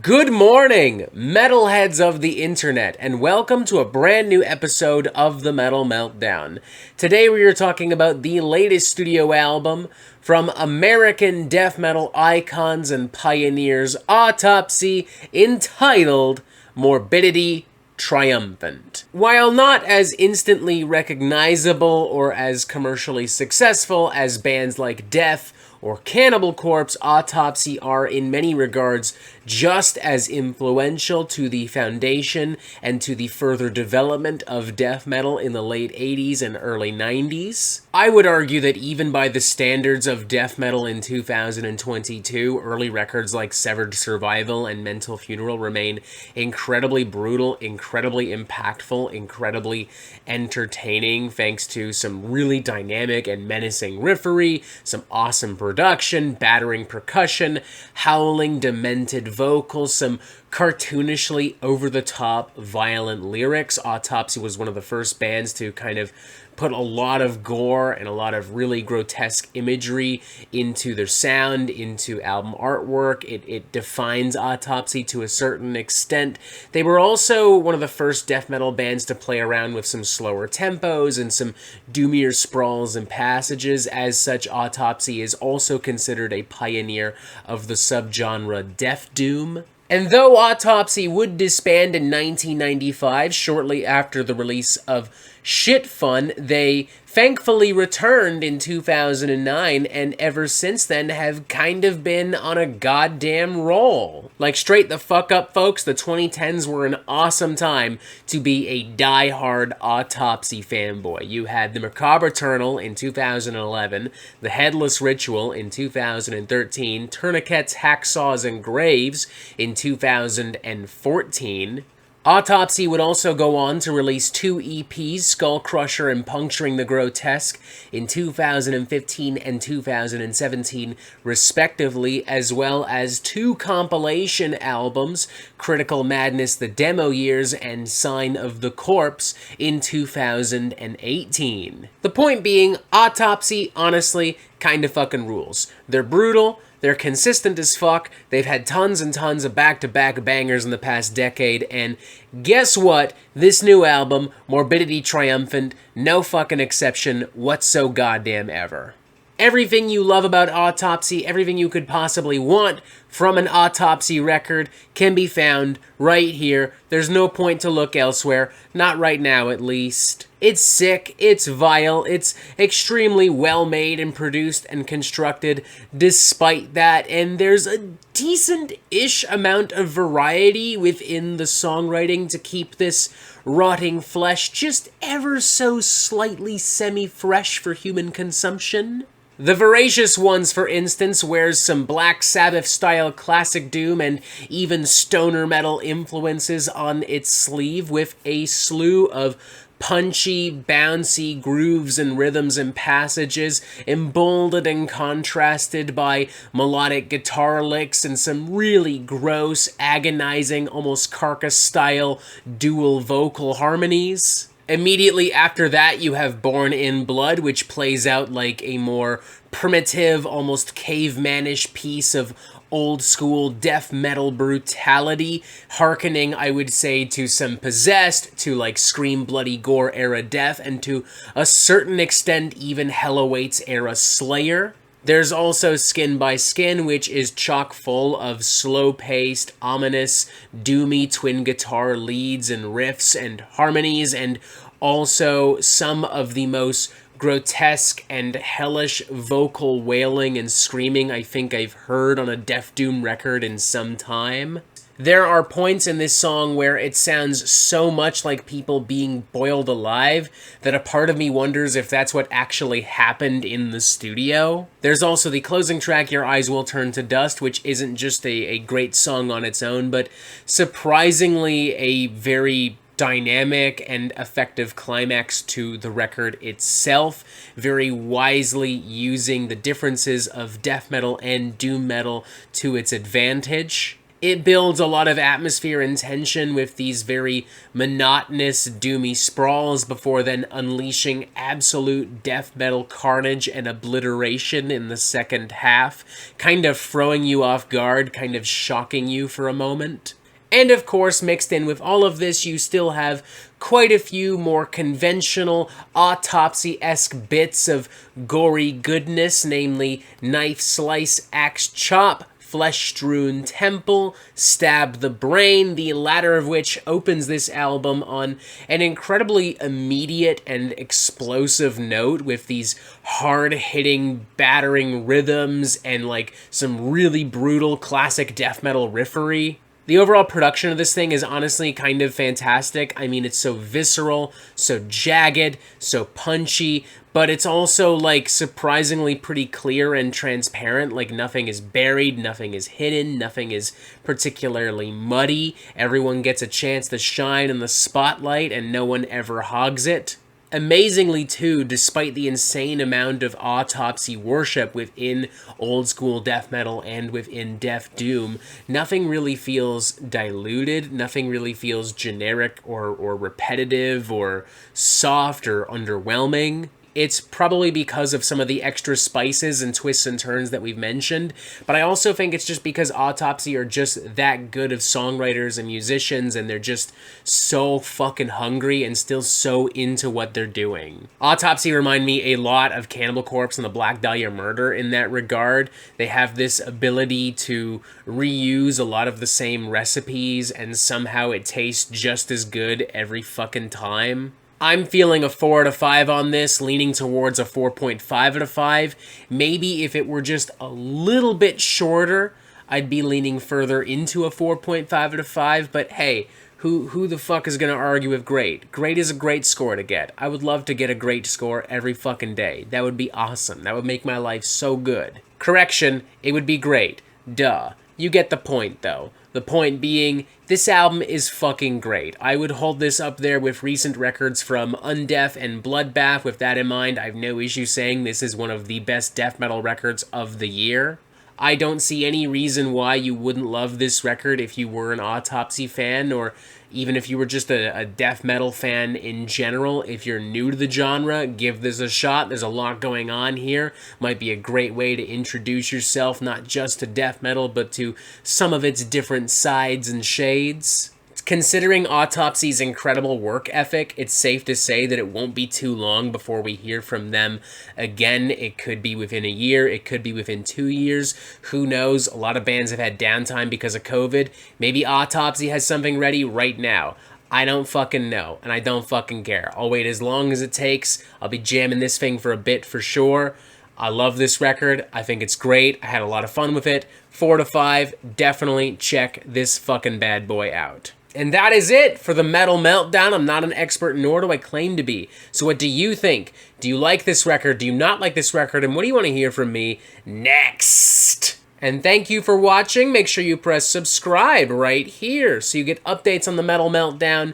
Good morning, metalheads of the internet, and welcome to a brand new episode of the Metal Meltdown. Today we are talking about the latest studio album from American death metal icons and pioneers, Autopsy, entitled Morbidity Triumphant. While not as instantly recognizable or as commercially successful as bands like Death or Cannibal Corpse, Autopsy are in many regards just as influential to the foundation and to the further development of death metal in the late 80s and early 90s. I would argue that even by the standards of death metal in 2022, early records like Severed Survival and Mental Funeral remain incredibly brutal, incredibly impactful, incredibly entertaining, thanks to some really dynamic and menacing riffery, some awesome production, battering percussion, howling, demented vocals, some cartoonishly over-the-top violent lyrics. Autopsy was one of the first bands to kind of put a lot of gore and a lot of really grotesque imagery into their sound, into album artwork. It defines Autopsy to a certain extent. They were also one of the first death metal bands to play around with some slower tempos and some doomier sprawls and passages. As such, Autopsy is also considered a pioneer of the subgenre death doom. And though Autopsy would disband in 1995, shortly after the release of Shit Fun, they thankfully returned in 2009, and ever since then have kind of been on a goddamn roll. Like, straight the fuck up, folks, the 2010s were an awesome time to be a die-hard Autopsy fanboy. You had the Macabre Eternal in 2011, the Headless Ritual in 2013, Tourniquets, Hacksaws, and Graves in 2014. Autopsy would also go on to release 2 EPs, Skull Crusher and Puncturing the Grotesque, in 2015 and 2017, respectively, as well as 2 compilation albums, Critical Madness, The Demo Years, and Sign of the Corpse, in 2018. The point being, Autopsy, honestly, kinda fucking rules. They're brutal, they're consistent as fuck, they've had tons and tons of back-to-back bangers in the past decade, and guess what? This new album, Morbidity Triumphant, no fucking exception whatso-goddamn-ever. Everything you love about Autopsy, everything you could possibly want from an Autopsy record can be found right here. There's no point to look elsewhere, not right now at least. It's sick, it's vile, it's extremely well made and produced and constructed despite that, and there's a decent-ish amount of variety within the songwriting to keep this rotting flesh just ever so slightly semi-fresh for human consumption. The Voracious Ones, for instance, wears some Black Sabbath-style classic doom and even stoner metal influences on its sleeve, with a slew of punchy, bouncy grooves and rhythms and passages, emboldened and contrasted by melodic guitar licks and some really gross, agonizing, almost Carcass-style dual vocal harmonies. Immediately after that, you have Born in Blood, which plays out like a more primitive, almost cavemanish piece of old-school death metal brutality, hearkening, I would say, to some Possessed, to like Scream Bloody Gore era Death, and to a certain extent even Hell Awaits era Slayer. There's also Skin by Skin, which is chock full of slow-paced, ominous, doomy twin guitar leads and riffs and harmonies, and also some of the most grotesque and hellish vocal wailing and screaming I think I've heard on a Death Doom record in some time. There are points in this song where it sounds so much like people being boiled alive that a part of me wonders if that's what actually happened in the studio. There's also the closing track, Your Eyes Will Turn to Dust, which isn't just a great song on its own, but surprisingly a very dynamic and effective climax to the record itself, very wisely using the differences of death metal and doom metal to its advantage. It builds a lot of atmosphere and tension with these very monotonous, doomy sprawls before then unleashing absolute death metal carnage and obliteration in the second half, kind of throwing you off guard, kind of shocking you for a moment. And of course, mixed in with all of this, you still have quite a few more conventional, Autopsy-esque bits of gory goodness, namely knife slice, axe chop, flesh-strewn temple, stab the brain, the latter of which opens this album on an incredibly immediate and explosive note with these hard-hitting, battering rhythms and like some really brutal classic death metal riffery. The overall production of this thing is honestly kind of fantastic. I mean, it's so visceral, so jagged, so punchy, but it's also, like, surprisingly pretty clear and transparent. Like, nothing is buried, nothing is hidden, nothing is particularly muddy. Everyone gets a chance to shine in the spotlight, and no one ever hogs it. Amazingly, too, despite the insane amount of Autopsy worship within old school death metal and within Death Doom, nothing really feels diluted, nothing really feels generic or repetitive or soft or underwhelming. It's probably because of some of the extra spices and twists and turns that we've mentioned, but I also think it's just because Autopsy are just that good of songwriters and musicians, and they're just so fucking hungry and still so into what they're doing. Autopsy remind me a lot of Cannibal Corpse and the Black Dahlia Murder in that regard. They have this ability to reuse a lot of the same recipes, and somehow it tastes just as good every fucking time. I'm feeling a 4 out of 5 on this, leaning towards a 4.5 out of 5. Maybe if it were just a little bit shorter, I'd be leaning further into a 4.5 out of 5, but hey, who the fuck is gonna argue with great? Great is a great score to get. I would love to get a great score every fucking day. That would be awesome. That would make my life so good. Correction, it would be great. Duh. You get the point, though. The point being, this album is fucking great. I would hold this up there with recent records from Undeath and Bloodbath. With that in mind, I have no issue saying this is one of the best death metal records of the year. I don't see any reason why you wouldn't love this record if you were an Autopsy fan, or even if you were just a death metal fan in general. If you're new to the genre, give this a shot. There's a lot going on here. Might be a great way to introduce yourself, not just to death metal, but to some of its different sides and shades. Considering Autopsy's incredible work ethic, it's safe to say that it won't be too long before we hear from them again. It could be within a year, it could be within 2 years, who knows? A lot of bands have had downtime because of COVID. Maybe Autopsy has something ready right now. I don't fucking know, and I don't fucking care. I'll wait as long as it takes. I'll be jamming this thing for a bit for sure. I love this record. I think it's great. I had a lot of fun with it. 4 out of 5. Definitely check this fucking bad boy out. And that is it for the Metal Meltdown. I'm not an expert, nor do I claim to be. So what do you think? Do you like this record? Do you not like this record? And what do you want to hear from me next? And thank you for watching. Make sure you press subscribe right here so you get updates on the Metal Meltdown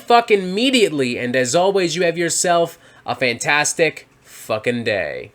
fucking immediately. And as always, you have yourself a fantastic fucking day.